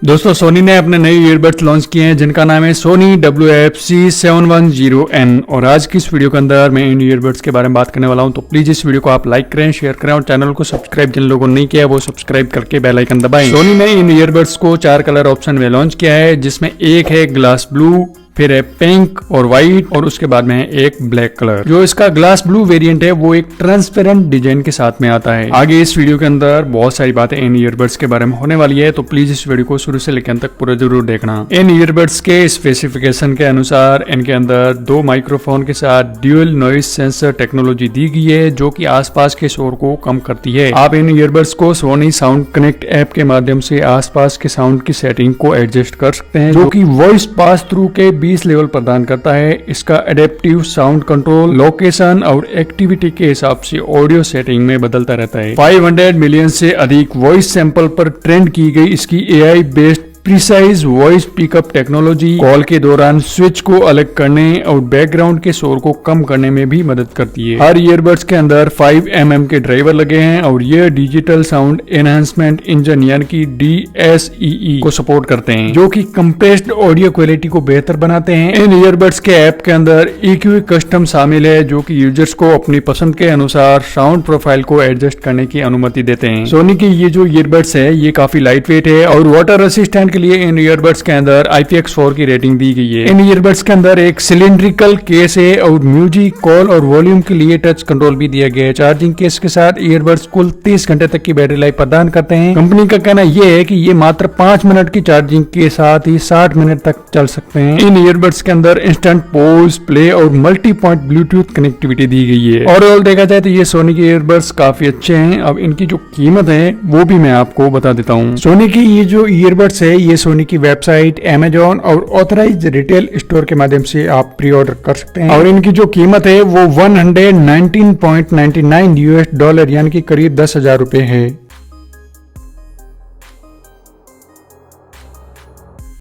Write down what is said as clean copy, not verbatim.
दोस्तों सोनी ने अपने नए ईयरबड्स लॉन्च किए हैं जिनका नाम है सोनी WF-C710N और आज की इस वीडियो के अंदर मैं इन ईयरबड्स के बारे में बात करने वाला हूं। तो प्लीज इस वीडियो को आप लाइक करें, शेयर करें और चैनल को सब्सक्राइब जिन लोगों ने नहीं किया वो सब्सक्राइब करके बेल आइकन दबाएं। सोनी ने इन ईयरबड्स को 4 कलर ऑप्शन में लॉन्च किया है, जिसमें एक है ग्लास ब्लू, फिर है पिंक और व्हाइट और उसके बाद में है एक ब्लैक कलर। जो इसका ग्लास ब्लू वेरिएंट है वो एक ट्रांसपेरेंट डिजाइन के साथ में आता है। आगे इस वीडियो के अंदर बहुत सारी बातें इन ईयरबड्स के बारे में होने वाली है, तो प्लीज इस वीडियो को शुरू से लेकर अंत तक पूरा जरूर देखना। इन ईयरबड्स के स्पेसिफिकेशन के अनुसार इनके अंदर 2 माइक्रोफोन के साथ ड्यूल नॉइज सेंसर टेक्नोलॉजी दी गई है, जो कि आसपास के शोर को कम करती है। आप इन ईयरबड्स को सोनी साउंड कनेक्ट ऐप के माध्यम से आसपास के साउंड की सेटिंग को एडजस्ट कर सकते हैं, जो कि वॉइस पास थ्रू के 20 लेवल प्रदान करता है। इसका एडेप्टिव साउंड कंट्रोल लोकेशन और एक्टिविटी के हिसाब से ऑडियो सेटिंग में बदलता रहता है। 500 मिलियन से अधिक वॉइस सैंपल पर ट्रेंड की गई इसकी AI based precise voice pickup technology call के दौरान स्विच को अलग करने और बैकग्राउंड के शोर को कम करने में भी मदद करती है। हर ईयरबड्स के अंदर 5mm के ड्राइवर लगे हैं और ये डिजिटल साउंड एनहांसमेंट इंजन यानी कि DSEE को सपोर्ट करते हैं, जो कि कंप्रेस्ड ऑडियो क्वालिटी को बेहतर बनाते हैं। इन ईयरबड्स के ऐप के अंदर EQ कस्टम शामिल है, जो कि यूजर्स को अपनी पसंद के अनुसार साउंड प्रोफाइल को एडजस्ट करने की अनुमति देते हैं। सोनी की ये जो ईयरबड्स है ये काफी लाइट वेट है और वाटर रेसिस्टेंट के लिए इन ईयरबड्स के अंदर IPX4 की रेटिंग दी गई है। इन ईयरबड्स के अंदर एक सिलिंड्रिकल केस है और म्यूजिक, कॉल और वॉल्यूम के लिए टच कंट्रोल भी दिया गया है। चार्जिंग केस के साथ ईयरबड्स कुल 30 घंटे तक की बैटरी लाइफ प्रदान करते हैं। कंपनी का कहना यह है कि ये मात्र 5 मिनट की चार्जिंग के साथ ही 60 मिनट तक चल सकते हैं। इन ईयरबड्स के अंदर इंस्टेंट पॉज, प्ले और मल्टी पॉइंट ब्लूटूथ कनेक्टिविटी दी गई है। ओवरऑल देखा जाए तो ये सोनी के ईयरबड्स काफी अच्छे हैं। अब इनकी जो कीमत है वो भी मैं आपको बता देता हूँ। सोनी की ये जो ईयरबड्स है ये सोनी की वेबसाइट, Amazon और ऑथराइज्ड रिटेल स्टोर के माध्यम से आप प्री ऑर्डर कर सकते हैं और इनकी जो कीमत है वो $119.99 यानी कि करीब 10,000 रुपए है।